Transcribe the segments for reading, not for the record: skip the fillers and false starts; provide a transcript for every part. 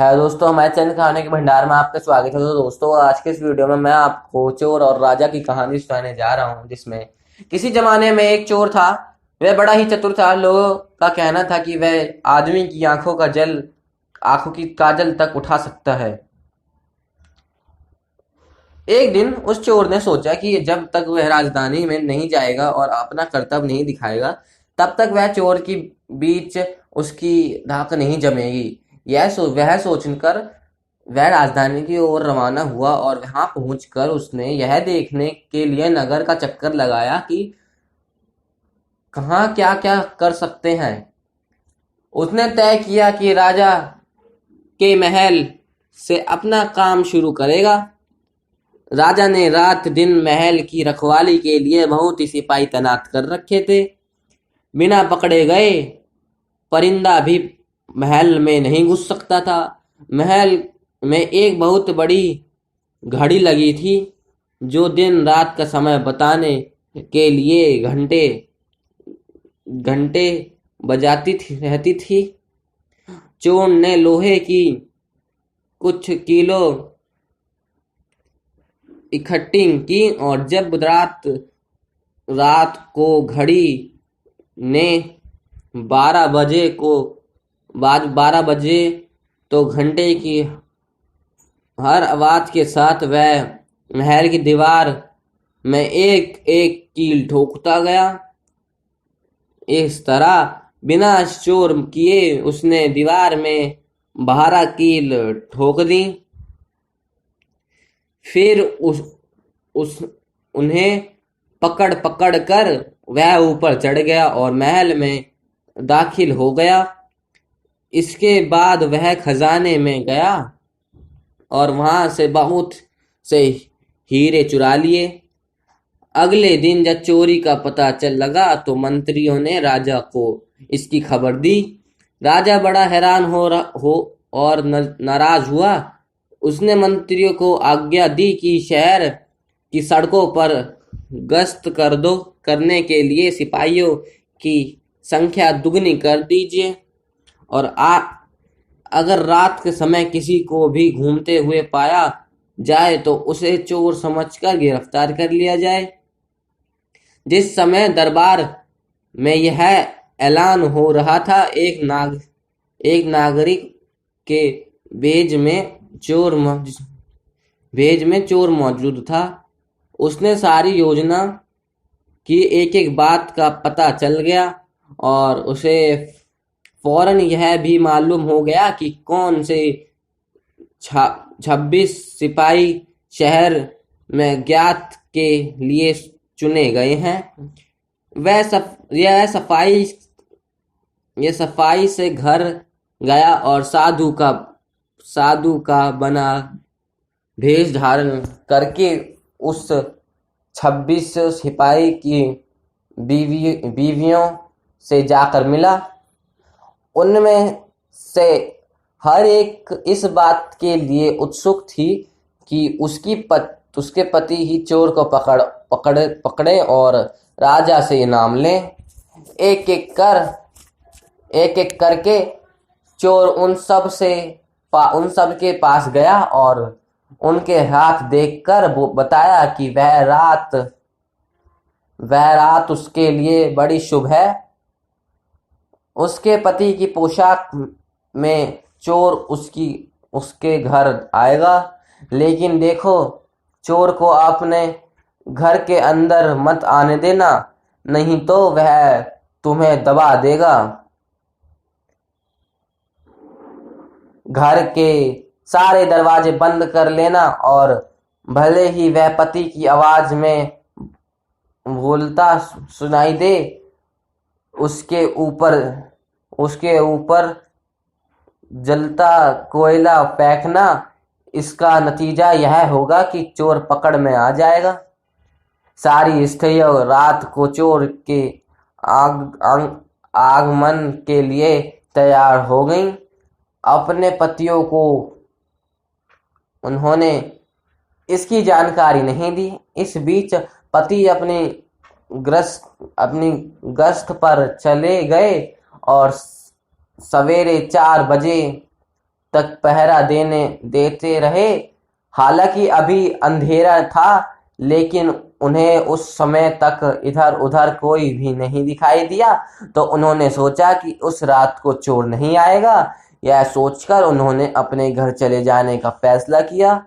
है दोस्तों, हमारे चैनल खाने के भंडार में आपका स्वागत है। तो दोस्तों, आज के इस वीडियो में मैं आपको चोर और राजा की कहानी सुनाने जा रहा हूँ, जिसमें किसी जमाने में एक चोर था। वह बड़ा ही चतुर था। लोगों का कहना था कि वह आदमी की आंखों की काजल तक उठा सकता है। एक दिन उस चोर ने सोचा कि जब तक वह राजधानी में नहीं जाएगा और अपना कर्तव्य नहीं दिखाएगा, तब तक वह चोर की बीच उसकी धाक नहीं जमेगी। वह सोचकर वह राजधानी की ओर रवाना हुआ और वहां पहुंचकर उसने यह देखने के लिए नगर का चक्कर लगाया कि कहाँ क्या क्या कर सकते हैं। उसने तय किया कि राजा के महल से अपना काम शुरू करेगा। राजा ने रात दिन महल की रखवाली के लिए बहुत ही सिपाही तैनात कर रखे थे। बिना पकड़े गए परिंदा भी महल में नहीं घुस सकता था। महल में एक बहुत बड़ी घड़ी लगी थी, जो दिन रात का समय बताने के लिए घंटे घंटे बजाती रहती थी। चोर ने लोहे की कुछ कीलो इकट्ठी की और जब रात रात को घड़ी ने 12 बजे तो घंटे की हर आवाज के साथ वह महल की दीवार में एक एक कील ठोकता गया। इस तरह बिना शोर किए उसने दीवार में 12 कील ठोक दी। फिर उस उन्हें पकड़ पकड़ कर वह ऊपर चढ़ गया और महल में दाखिल हो गया। इसके बाद वह खजाने में गया और वहां से बहुत से हीरे चुरा लिए। अगले दिन जब चोरी का पता चल लगा तो मंत्रियों ने राजा को इसकी खबर दी। राजा बड़ा हैरान हो और नाराज हुआ। उसने मंत्रियों को आज्ञा दी कि शहर की सड़कों पर गश्त करने के लिए सिपाहियों की संख्या दुगनी कर दीजिए और अगर रात के समय किसी को भी घूमते हुए पाया जाए तो उसे चोर समझकर गिरफ्तार कर लिया जाए। जिस समय दरबार में यह ऐलान हो रहा था, एक नागरिक के भेज में चोर मौजूद था। उसने सारी योजना की एक एक बात का पता चल गया और उसे फौरन यह भी मालूम हो गया कि कौन से 26 सिपाही शहर में ज्ञात के लिए चुने गए हैं। यह सफाई से घर गया और साधु का बना भेष धारण करके उस 26 सिपाही की बीवियों से जाकर मिला। उनमें से हर एक इस बात के लिए उत्सुक थी कि उसके पति ही चोर को पकड़े और राजा से इनाम लें। एक एक करके चोर उन सब के पास गया और उनके हाथ देखकर वो बताया कि वह रात उसके लिए बड़ी शुभ है। उसके पति की पोशाक में चोर उसके घर आएगा, लेकिन देखो, चोर को अपने घर के अंदर मत आने देना, नहीं तो वह तुम्हें दबा देगा। घर के सारे दरवाजे बंद कर लेना और भले ही वह पति की आवाज में बोलता सुनाई दे, उसके ऊपर जलता कोयला फेंकना। इसका नतीजा यह होगा कि चोर पकड़ में आ जाएगा। सारी स्त्रियां रात को चोर के आगमन के लिए तैयार हो गईं। अपने पतियों को उन्होंने इसकी जानकारी नहीं दी। इस बीच पति अपनी गश्त पर चले गए और सवेरे 4 बजे तक पहरा देते रहे। हालांकि अभी अंधेरा था, लेकिन उन्हें उस समय तक इधर उधर कोई भी नहीं दिखाई दिया। तो उन्होंने सोचा कि उस रात को चोर नहीं आएगा। यह सोचकर उन्होंने अपने घर चले जाने का फैसला किया।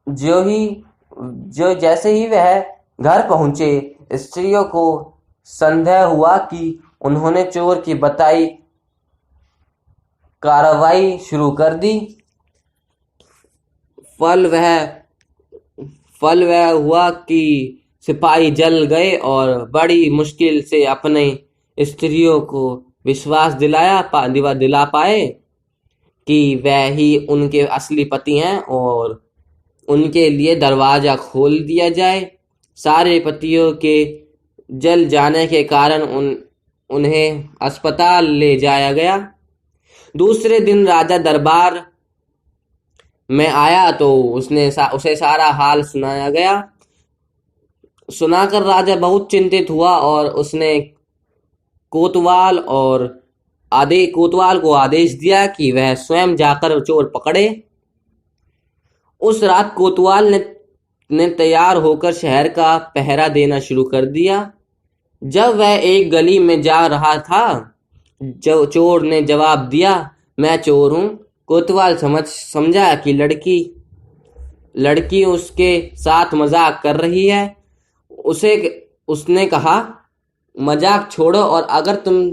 जो ही जो जैसे ही वह घर पहुंचे, स्त्रियों को संदेह हुआ कि उन्होंने चोर की बताई कार्रवाई शुरू कर दी। फल वह हुआ कि सिपाही जल गए और बड़ी मुश्किल से अपने स्त्रियों को विश्वास दिला पाए कि वह ही उनके असली पति हैं और उनके लिए दरवाजा खोल दिया जाए। सारे पतियों के जल जाने के कारण उन्हें अस्पताल ले जाया गया। दूसरे दिन राजा दरबार में आया तो उसे सारा हाल सुनाया गया। सुनाकर राजा बहुत चिंतित हुआ और उसने कोतवाल को आदेश दिया कि वह स्वयं जाकर चोर पकड़े। उस रात कोतवाल ने तैयार होकर शहर का पहरा देना शुरू कर दिया। जब वह एक गली में जा रहा था, चोर ने जवाब दिया, मैं चोर हूं। कोतवाल समझा कि लड़की उसके साथ मजाक कर रही है। उसने कहा, मजाक छोड़ो और अगर तुम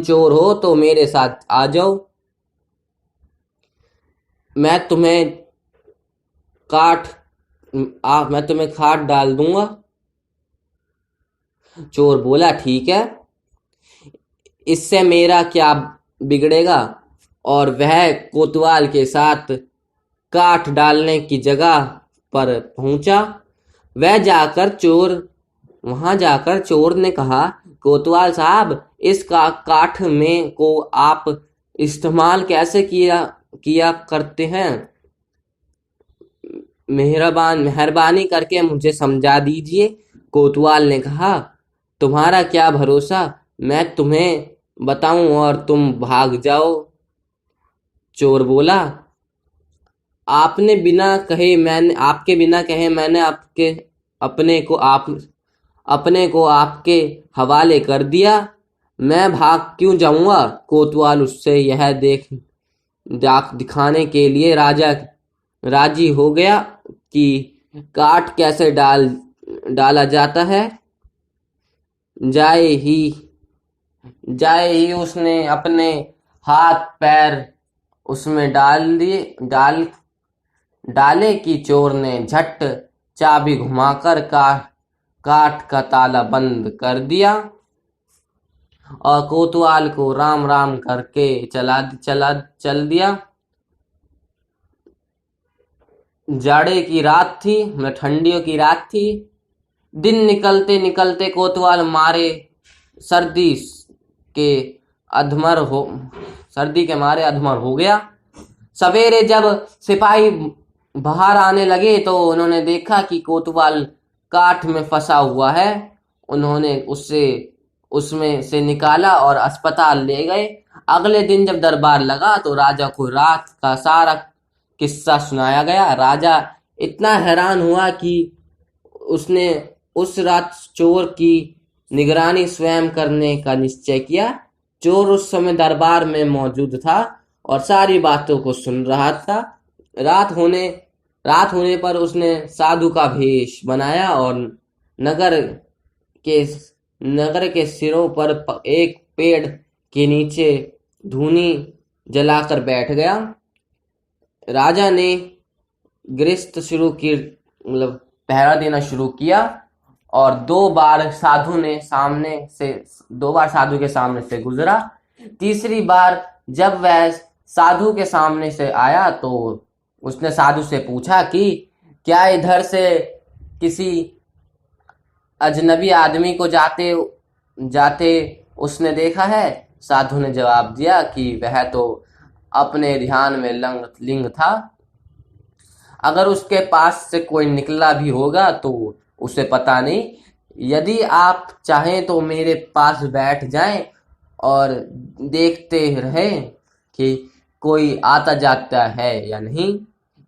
चोर हो तो मेरे साथ आ जाओ। मैं तुम्हें खाट डाल दूंगा। चोर बोला, ठीक है, इससे मेरा क्या बिगड़ेगा। और वह कोतवाल के साथ काठ डालने की जगह पर पहुंचा। वहां जाकर चोर ने कहा, कोतवाल साहब, इस काठ में को आप इस्तेमाल कैसे किया करते हैं? मेहरबानी करके मुझे समझा दीजिए। कोतवाल ने कहा, तुम्हारा क्या भरोसा, मैं तुम्हें बताऊं और तुम भाग जाओ। चोर बोला, आपके बिना कहे मैंने अपने को आपके हवाले कर दिया। मैं भाग क्यों जाऊंगा? कोतवाल उससे यह दिखाने के लिए राजी हो गया कि काठ कैसे डाला जाता है। जाए ही उसने अपने हाथ पैर उसमें डाले कि चोर ने झट चाबी घुमाकर काठ का ताला बंद कर दिया और कोतवाल को राम राम करके चल दिया। जाड़े की रात थी, ठंडियों की रात थी। दिन निकलते निकलते कोतवाल सर्दी के मारे अधमर हो गया। सवेरे जब सिपाही बाहर आने लगे तो उन्होंने देखा कि कोतवाल काठ में फंसा हुआ है। उन्होंने उसमें से निकाला और अस्पताल ले गए। अगले दिन जब दरबार लगा तो राजा को रात का सारा किस्सा सुनाया गया। राजा इतना हैरान हुआ कि उसने उस रात चोर की निगरानी स्वयं करने का निश्चय किया। चोर उस समय दरबार में मौजूद था और सारी बातों को सुन रहा था। रात होने पर उसने साधु का भेष बनाया और नगर के सिरों पर एक पेड़ के नीचे धूनी जलाकर बैठ गया। राजा ने पहरा देना शुरू किया और दो बार साधु के सामने से गुजरा। तीसरी बार जब वह साधु के सामने से आया तो उसने साधु से पूछा कि क्या इधर से किसी अजनबी आदमी को जाते उसने देखा है? साधु ने जवाब दिया कि वह तो अपने ध्यान में लिंग था। अगर उसके पास से कोई निकला भी होगा तो उसे पता नहीं। यदि आप चाहें तो मेरे पास बैठ जाएं और देखते रहे कि कोई आता जाता है या नहीं।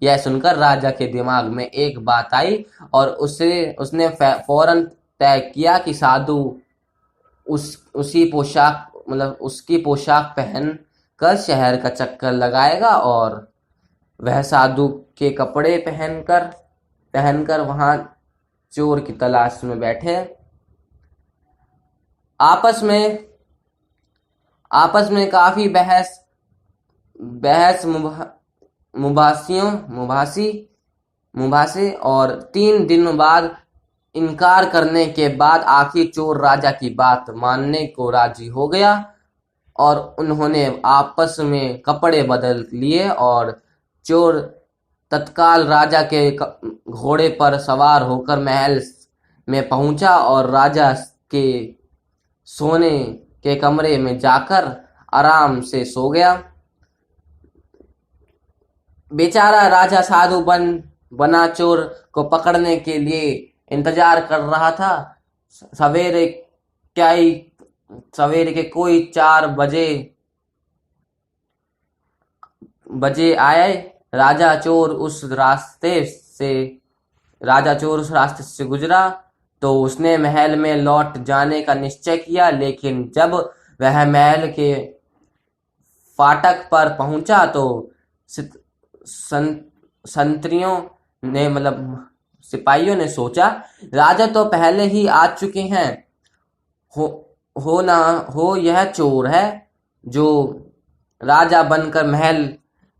यह सुनकर राजा के दिमाग में एक बात आई और उसने फौरन तय किया कि साधु उसकी पोशाक पहन कर शहर का चक्कर लगाएगा और वह साधु के कपड़े पहनकर वहां चोर की तलाश में बैठे। आपस में काफी बहस मुबासे और 3 दिन बाद इनकार करने के बाद आखिर चोर राजा की बात मानने को राजी हो गया और उन्होंने आपस में कपड़े बदल लिए और चोर तत्काल राजा के घोड़े पर सवार होकर महल में पहुंचा और राजा के सोने के कमरे में जाकर आराम से सो गया। बेचारा राजा साधु बना चोर को पकड़ने के लिए इंतजार कर रहा था। सवेरे के कोई 4 बजे आए। राजा चोर उस रास्ते से गुजरा तो उसने महल में लौट जाने का निश्चय किया, लेकिन जब वह महल के फाटक पर पहुंचा तो सिपाहियों ने सोचा राजा तो पहले ही आ चुके हैं, यह चोर है जो राजा बनकर महल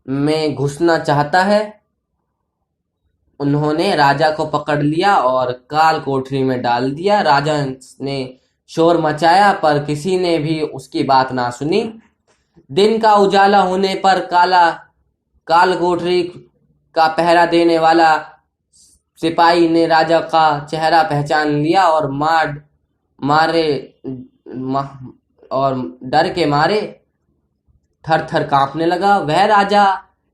में घुसना चाहता है। उन्होंने राजा को पकड़ लिया और काल कोठरी में डाल दिया। राजा ने शोर मचाया पर किसी ने भी उसकी बात ना सुनी। दिन का उजाला होने पर काल कोठरी का पहरा देने वाला सिपाही ने राजा का चेहरा पहचान लिया और डर के मारे थर-थर कांपने लगा। वह राजा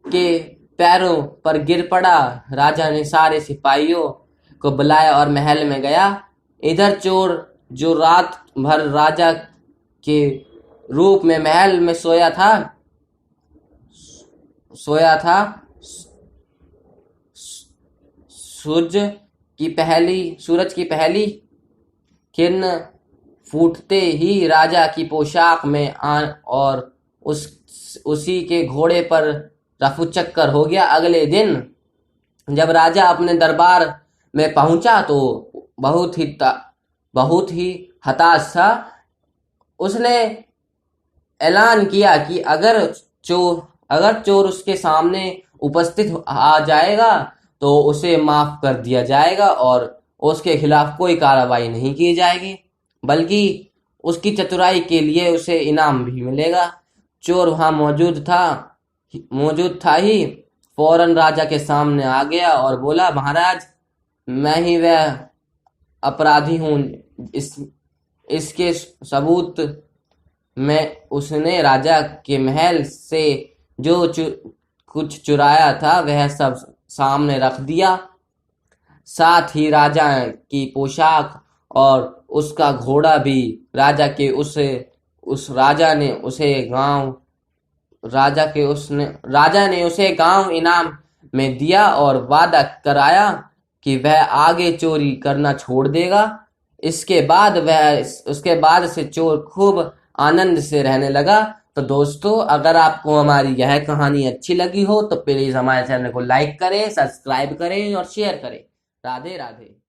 के पैरों पर गिर पड़ा। राजा ने सारे सिपाहियों को बुलाया और महल में गया। इधर चोर जो रात भर राजा के रूप में महल में सोया था, सूरज की पहली किरण फूटते ही राजा की पोशाक में और उसी के घोड़े पर रफू चक्कर हो गया। अगले दिन जब राजा अपने दरबार में पहुंचा तो बहुत ही हताश था। उसने ऐलान किया कि अगर चोर उसके सामने उपस्थित आ जाएगा तो उसे माफ कर दिया जाएगा और उसके खिलाफ कोई कार्रवाई नहीं की जाएगी, बल्कि उसकी चतुराई के लिए उसे इनाम भी मिलेगा। चोर वहां मौजूद था ही फौरन राजा के सामने आ गया और बोला, महाराज मैं ही वह अपराधी हूँ। इसके सबूत में उसने राजा के महल से जो कुछ चुराया था वह सब सामने रख दिया। साथ ही राजा की पोशाक और उसका घोड़ा भी। राजा ने उसे गांव इनाम में दिया और वादा कराया कि वह आगे चोरी करना छोड़ देगा। उसके बाद से चोर खूब आनंद से रहने लगा। तो दोस्तों, अगर आपको हमारी यह कहानी अच्छी लगी हो तो प्लीज हमारे चैनल को लाइक करें, सब्सक्राइब करें और शेयर करें। राधे राधे।